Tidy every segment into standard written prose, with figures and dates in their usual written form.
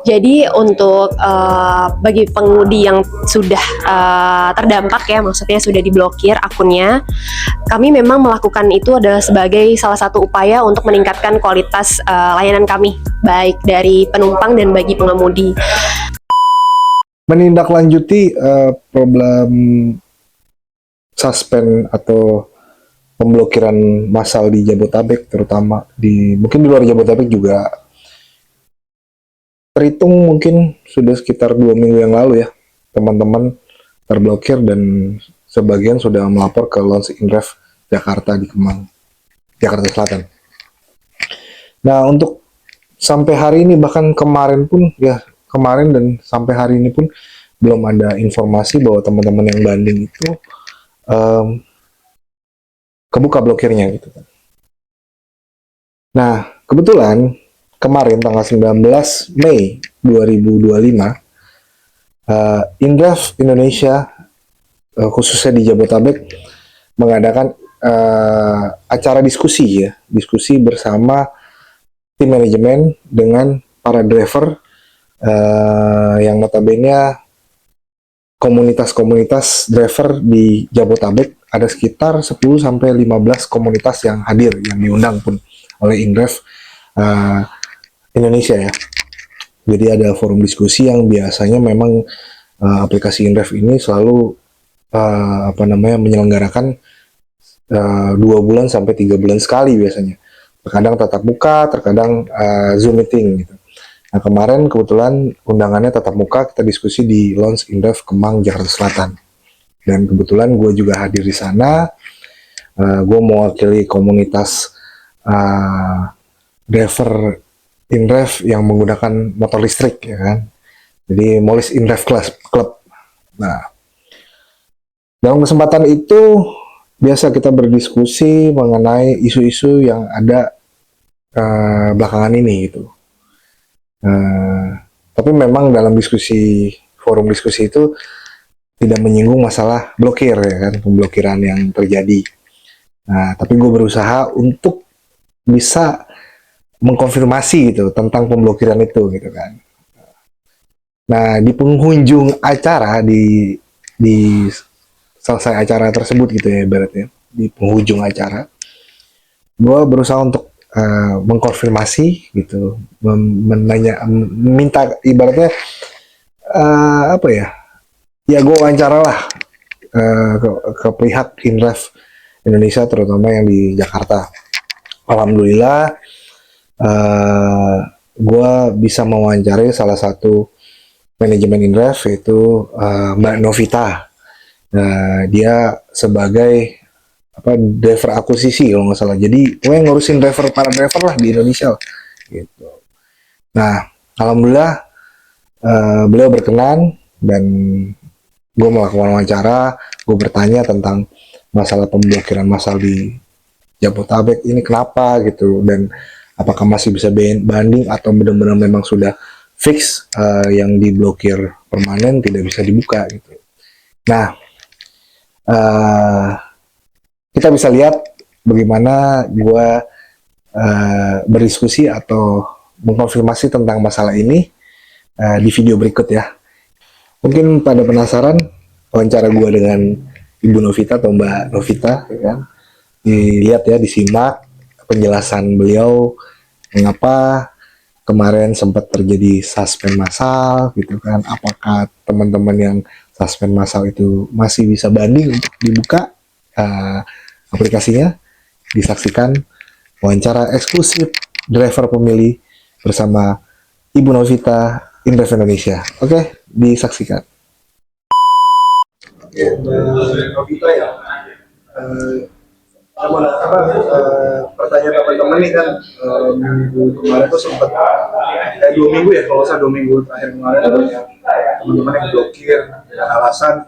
Jadi untuk bagi pengemudi yang sudah terdampak ya, maksudnya sudah diblokir akunnya, kami memang melakukan itu adalah sebagai salah satu upaya untuk meningkatkan kualitas layanan kami, baik dari penumpang dan bagi pengemudi. Menindaklanjuti problem suspend atau pemblokiran massal di Jabotabek, terutama mungkin di luar Jabotabek juga, terhitung mungkin sudah sekitar 2 minggu yang lalu ya, teman-teman terblokir dan sebagian sudah melapor ke Launch Inref Jakarta di Kemang, Jakarta Selatan. Nah, untuk sampai hari ini, bahkan kemarin pun ya, kemarin dan sampai hari ini pun belum ada informasi bahwa teman-teman yang banding itu kebuka blokirnya gitu kan. Nah, kebetulan kemarin tanggal 19 Mei 2025, Inref Indonesia khususnya di Jabotabek mengadakan acara diskusi bersama tim manajemen dengan para driver yang notabene komunitas-komunitas driver di Jabotabek. Ada sekitar 10-15 komunitas yang hadir, yang diundang pun oleh Inref Indonesia ya. Jadi ada forum diskusi yang biasanya memang aplikasi Inref ini selalu menyelenggarakan 2 bulan sampai 3 bulan sekali biasanya. Terkadang tatap muka, terkadang Zoom meeting gitu. Nah, kemarin kebetulan undangannya tatap muka, kita diskusi di Launch Inref Kemang, Jakarta Selatan. Dan kebetulan gue juga hadir di sana. Gue mewakili komunitas driver Inref yang menggunakan motor listrik, ya kan. Jadi Molis Inref Club. Nah, dalam kesempatan itu biasa kita berdiskusi mengenai isu-isu yang ada belakangan ini gitu. Tapi memang dalam forum diskusi itu tidak menyinggung masalah blokir ya kan, pemblokiran yang terjadi. Nah, tapi gue berusaha untuk bisa mengkonfirmasi gitu tentang pemblokiran itu gitu kan. Nah, di penghujung acara, di selesai acara tersebut gitu ya ibaratnya, di penghujung acara, gue berusaha untuk mengkonfirmasi gitu, minta ibaratnya ya gue wawancara lah ke pihak Inref Indonesia, terutama yang di Jakarta. Alhamdulillah gue bisa mewawancarai salah satu manajemen Inref, yaitu Mbak Novita. Dia sebagai driver akuisisi kalau nggak salah. Jadi gue yang ngurusin para driver lah di Indonesia lah, gitu. Nah, alhamdulillah beliau berkenan dan gue melakukan wawancara. Gue bertanya tentang masalah pemblokiran massal di Jabotabek ini kenapa gitu, dan apakah masih bisa banding atau benar-benar memang sudah fix yang diblokir permanen tidak bisa dibuka gitu. Nah, kita bisa lihat bagaimana gue berdiskusi atau mengkonfirmasi tentang masalah ini di video berikut ya. Mungkin pada penasaran wawancara gue dengan Ibu Novita atau Mbak Novita, ya kan? Dilihat ya, disimak penjelasan beliau mengapa kemarin sempat terjadi suspend massal gitu kan. Apakah teman-teman yang suspend massal itu masih bisa banding untuk dibuka aplikasinya? Disaksikan wawancara eksklusif driver pemilih bersama Ibu Novita Inref Indonesia. Oke, disaksikan. Oke, Novita ya. Pertanyaan teman-teman nih kan, minggu kemarin tuh sempat 2 minggu ya, kalau usah 2 minggu terakhir kemarin banyak teman-teman yang blokir dengan alasan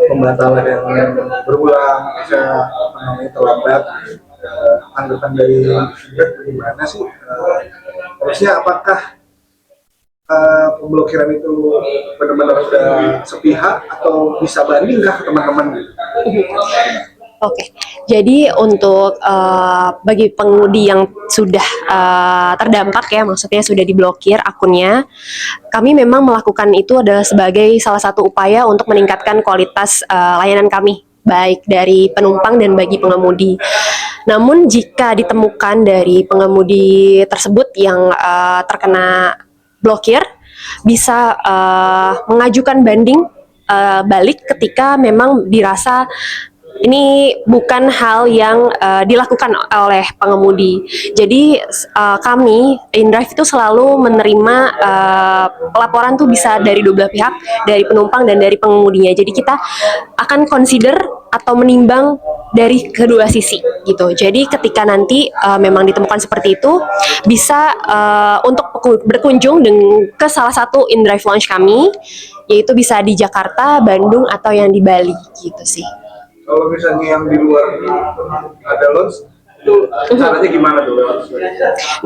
pembatalan yang berulang, bisa terlambat. Tanggapan dari feedback bagaimana sih? Harusnya apakah pemblokiran itu benar-benar sudah sepihak atau bisa banding kah teman-teman? Oke, jadi untuk bagi pengemudi yang sudah terdampak ya, maksudnya sudah diblokir akunnya, kami memang melakukan itu adalah sebagai salah satu upaya untuk meningkatkan kualitas layanan kami, baik dari penumpang dan bagi pengemudi. Namun jika ditemukan dari pengemudi tersebut yang terkena blokir, bisa mengajukan banding balik ketika memang dirasa ini bukan hal yang dilakukan oleh pengemudi. Jadi kami InDrive itu selalu menerima pelaporan tuh bisa dari dua belah pihak, dari penumpang dan dari pengemudinya. Jadi kita akan consider atau menimbang dari kedua sisi gitu. Jadi ketika nanti memang ditemukan seperti itu, bisa untuk berkunjung ke salah satu InDrive launch kami, yaitu bisa di Jakarta, Bandung atau yang di Bali gitu sih. Kalau misalnya yang di luar ada lounge, itu caranya gimana tuh?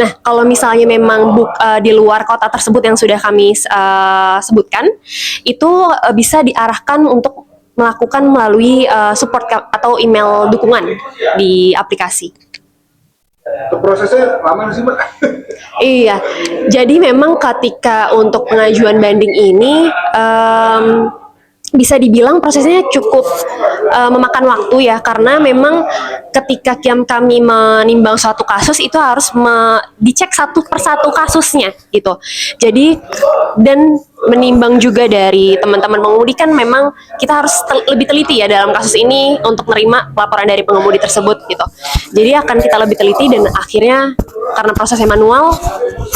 Nah, kalau misalnya memang di luar kota tersebut yang sudah kami sebutkan, itu bisa diarahkan untuk melakukan melalui support atau email dukungan di aplikasi. Itu prosesnya lama nggak sih, Mbak? Iya, jadi memang ketika untuk pengajuan banding ini bisa dibilang prosesnya cukup memakan waktu ya, karena memang ketika kami menimbang suatu kasus itu harus dicek satu persatu kasusnya gitu. Jadi dan menimbang juga dari teman-teman pengemudi kan memang kita harus lebih teliti ya dalam kasus ini untuk menerima laporan dari pengemudi tersebut gitu. Jadi akan kita lebih teliti dan akhirnya karena prosesnya manual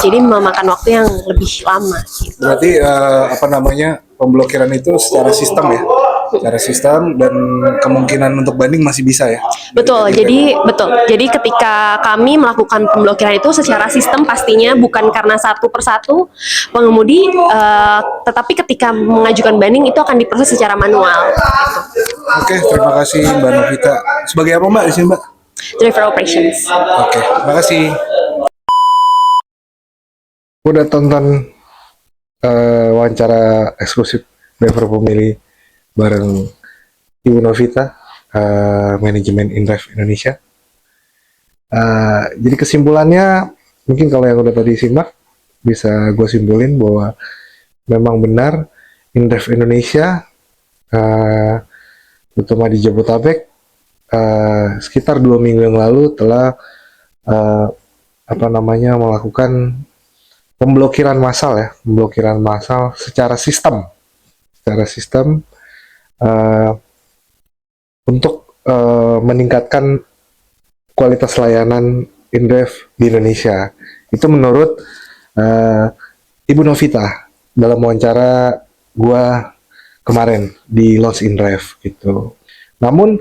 jadi memakan waktu yang lebih lama gitu. Berarti apa namanya, pemblokiran itu secara sistem ya, secara sistem, dan kemungkinan untuk banding masih bisa ya. Betul. Jadi ketika kami melakukan pemblokiran itu secara sistem pastinya bukan karena satu persatu pengemudi, tetapi ketika mengajukan banding itu akan diproses secara manual. Gitu. Oke, terima kasih Mbak Novita. Sebagai apa Mbak di sini Mbak? Driver operations. Oke, terima kasih. Udah tonton wawancara eksklusif driver pemilih bareng Ibu Novita, manajemen InDrive Indonesia. Jadi kesimpulannya, mungkin kalau yang udah tadi simak, bisa gue simpulin bahwa memang benar InDrive Indonesia, terutama di Jabodetabek, sekitar 2 minggu yang lalu telah melakukan pemblokiran massal ya, pemblokiran massal secara sistem, untuk meningkatkan kualitas layanan InDrive di Indonesia. Itu menurut Ibu Novita dalam wawancara gua kemarin di Launch InDrive gitu. Namun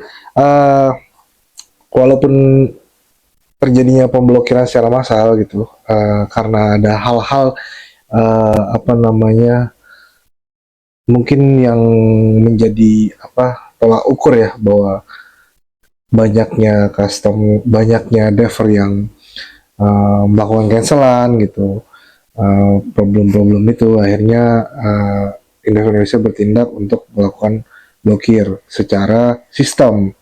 walaupun terjadinya pemblokiran secara massal gitu, karena ada hal-hal mungkin yang menjadi tolak ukur ya, bahwa banyaknya driver yang melakukan cancelan gitu, problem-problem itu akhirnya InDrive Indonesia bertindak untuk melakukan blokir secara sistem.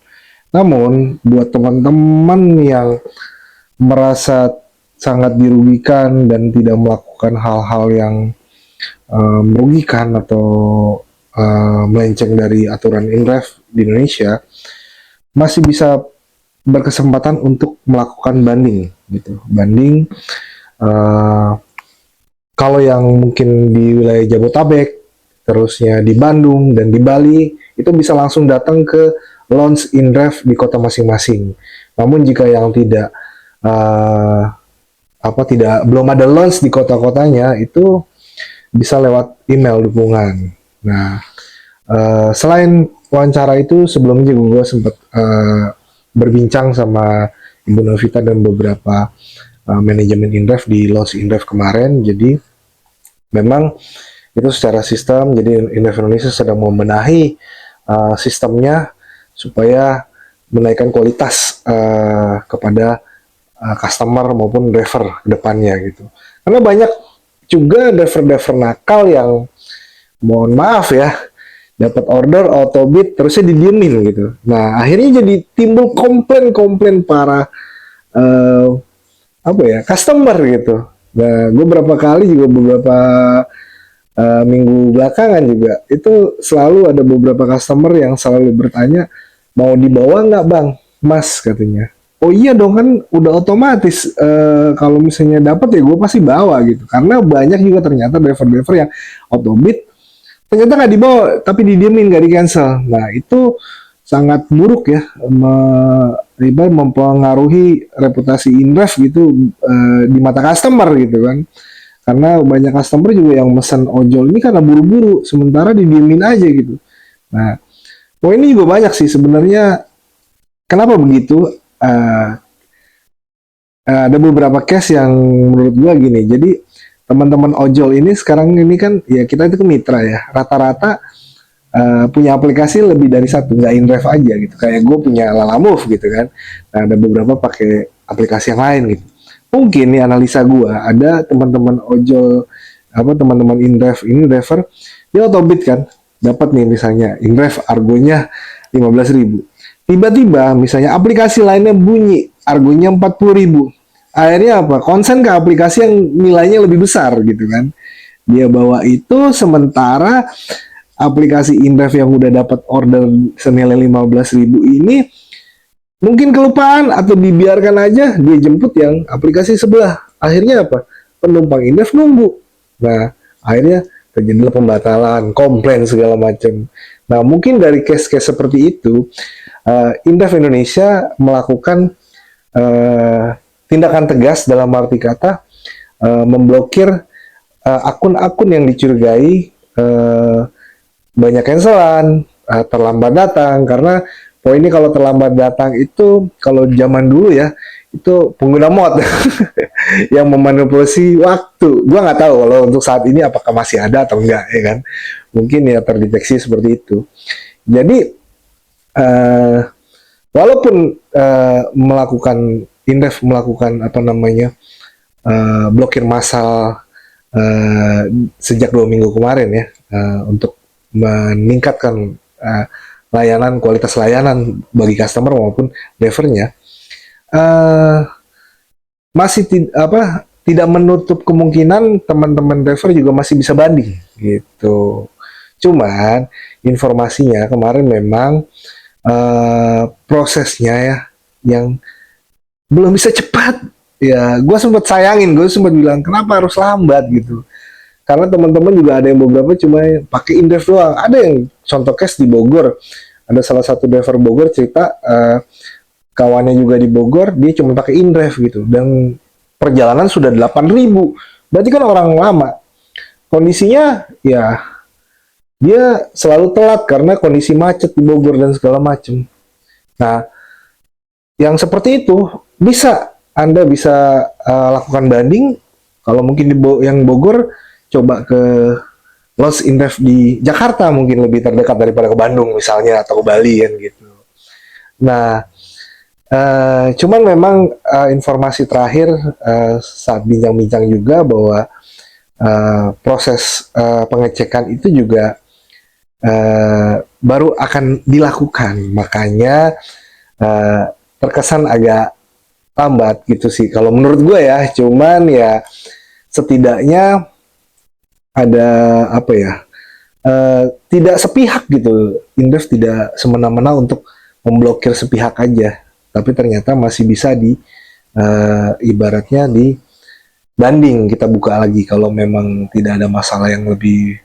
Namun buat teman-teman yang merasa sangat dirugikan dan tidak melakukan hal-hal yang merugikan atau melenceng dari aturan InDrive di Indonesia, masih bisa berkesempatan untuk melakukan banding gitu. Banding kalau yang mungkin di wilayah Jabodetabek, terusnya di Bandung dan di Bali, itu bisa langsung datang ke launch InDrive di kota masing-masing. Namun jika yang belum ada launch di kota-kotanya, itu bisa lewat email dukungan. Nah, selain wawancara itu, sebelumnya juga gue sempat berbincang sama Ibu Novita dan beberapa manajemen InDrive di launch InDrive kemarin. Jadi memang itu secara sistem, jadi InDrive Indonesia sedang membenahi sistemnya supaya menaikkan kualitas kepada customer maupun driver ke depannya gitu. Karena banyak juga driver-driver nakal yang, mohon maaf ya, dapat order autobid terusnya didiemin gitu. Nah akhirnya jadi timbul komplain para eh, apa ya, customer gitu. Nah gue berapa kali juga beberapa minggu belakangan juga itu selalu ada beberapa customer yang selalu bertanya, mau dibawa nggak bang mas, katanya. Oh iya dong, kan udah otomatis kalau misalnya dapat ya gue pasti bawa gitu, karena banyak juga ternyata driver-driver yang autobid ternyata nggak dibawa tapi didiemin, nggak di cancel. Nah itu sangat buruk ya, mempengaruhi reputasi Indraf gitu di mata customer gitu kan. Karena banyak customer juga yang mesen ojol ini karena buru-buru, sementara didiemin aja gitu. Nah, poin ini juga banyak sih sebenarnya. Kenapa begitu? Ada beberapa case yang menurut gua gini. Jadi teman-teman ojol ini sekarang ini kan ya kita itu mitra ya. Rata-rata punya aplikasi lebih dari satu, nggak InDrive aja gitu. Kayak gue punya Lalamove gitu kan. Nah, ada beberapa pakai aplikasi yang lain gitu. Mungkin nih analisa gue, ada teman-teman ojol teman-teman InDrive ini driver dia autobid kan, dapat nih misalnya InDrive argonya 15.000. Tiba-tiba misalnya aplikasi lainnya bunyi argonya 40.000. Akhirnya apa? Konsen ke aplikasi yang nilainya lebih besar gitu kan. Dia bawa itu, sementara aplikasi InDrive yang udah dapat order senilai 15.000 ini mungkin kelupaan atau dibiarkan aja, dia jemput yang aplikasi sebelah. Akhirnya apa? Penumpang InDrive nunggu. Nah, akhirnya terjadilah pembatalan, komplain segala macam. Nah, mungkin dari case-case seperti itu, InDrive Indonesia melakukan tindakan tegas dalam arti kata memblokir akun-akun yang dicurigai banyak cancelan, terlambat datang. Karena poinnya kalau terlambat datang itu, kalau zaman dulu ya, itu pengguna mod yang memanipulasi waktu. Gua nggak tahu kalau untuk saat ini apakah masih ada atau enggak ya kan. Mungkin ya terdeteksi seperti itu. Jadi walaupun InDrive melakukan blokir massal sejak 2 minggu kemarin ya, untuk meningkatkan kualitas layanan bagi customer maupun drivernya, masih tidak menutup kemungkinan teman-teman driver juga masih bisa banding gitu. Cuman informasinya kemarin memang prosesnya ya yang belum bisa cepat ya. Gue sempat sayangin, gue sempat bilang kenapa harus lambat gitu. Karena teman-teman juga ada yang beberapa cuma pakai InDrive doang. Ada yang contoh case di Bogor, ada salah satu driver Bogor cerita kawannya juga di Bogor, dia cuma pakai InDrive gitu, dan perjalanan sudah 8.000. Berarti kan orang lama. Kondisinya ya dia selalu telat karena kondisi macet di Bogor dan segala macam. Nah, yang seperti itu Anda bisa lakukan banding. Kalau mungkin yang Bogor, coba ke Lost InDrive di Jakarta, mungkin lebih terdekat daripada ke Bandung misalnya, atau ke Bali kan gitu. Nah, cuman memang informasi terakhir saat bincang-bincang juga bahwa proses pengecekan itu juga baru akan dilakukan, makanya terkesan agak lambat gitu sih kalau menurut gue ya. Cuman ya setidaknya ada tidak sepihak gitu. InDrive tidak semena-mena untuk memblokir sepihak aja, tapi ternyata masih bisa ibaratnya di banding, kita buka lagi kalau memang tidak ada masalah yang lebih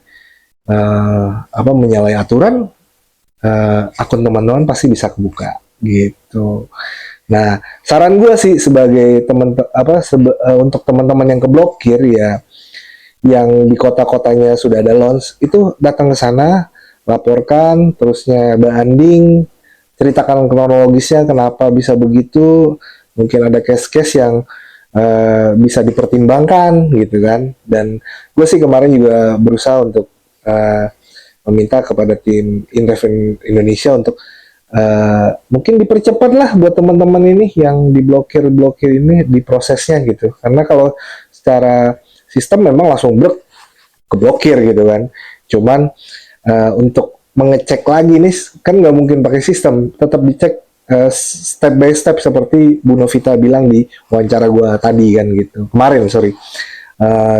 menyalahi aturan. Akun teman-teman pasti bisa kebuka gitu. Nah, saran gue sih sebagai untuk teman-teman yang keblokir ya, yang di kota-kotanya sudah ada launch, itu datang ke sana, laporkan, terusnya banding, ceritakan kronologisnya kenapa bisa begitu. Mungkin ada case-case yang bisa dipertimbangkan gitu kan. Dan gue sih kemarin juga berusaha untuk meminta kepada tim InDrive Indonesia untuk mungkin dipercepat lah buat teman-teman ini yang diblokir ini di prosesnya gitu. Karena kalau secara sistem memang langsung keblokir gitu kan. Cuman untuk mengecek lagi nih, kan nggak mungkin pakai sistem, tetap dicek step by step seperti Bu Novita bilang di wawancara gue tadi kan gitu, kemarin sorry.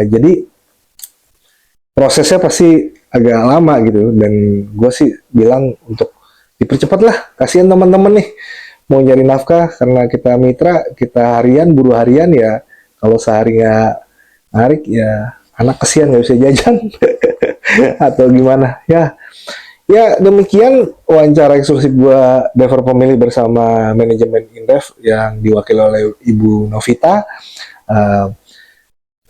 Jadi prosesnya pasti agak lama gitu, dan gue sih bilang untuk dipercepat lah, kasihan teman-teman nih mau nyari nafkah, karena kita mitra, kita harian, buruh harian ya, kalau sehari nggak narik ya anak kesian nggak bisa jajan atau gimana ya. Ya, demikian wawancara eksklusif gua Driver Pemilih bersama manajemen Indef yang diwakili oleh Ibu Novita.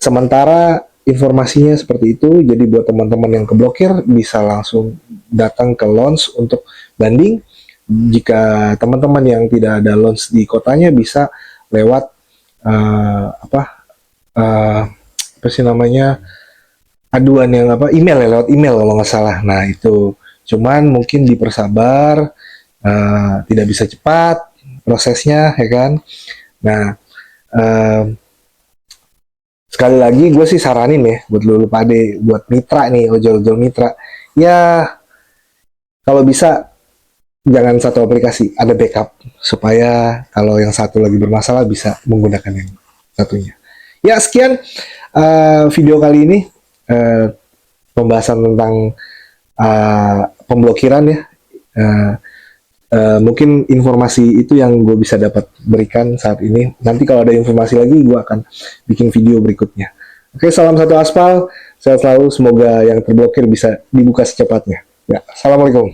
Sementara informasinya seperti itu, jadi buat teman-teman yang keblokir bisa langsung datang ke launch untuk banding. Jika teman-teman yang tidak ada launch di kotanya bisa lewat apa sih namanya, aduan yang email ya, lewat email kalau nggak salah. Nah itu cuman mungkin dipersabar, tidak bisa cepat prosesnya ya kan. Nah sekali lagi gue sih saranin ya buat lu pade, buat mitra nih, ojol-ojol mitra ya, kalau bisa jangan satu aplikasi, ada backup supaya kalau yang satu lagi bermasalah bisa menggunakan yang satunya. Ya sekian video kali ini, pembahasan tentang pemblokiran ya. Mungkin informasi itu yang gue bisa dapat berikan saat ini. Nanti kalau ada informasi lagi gue akan bikin video berikutnya. Oke, salam satu aspal, sehat selalu, semoga yang terblokir bisa dibuka secepatnya ya. Assalamualaikum.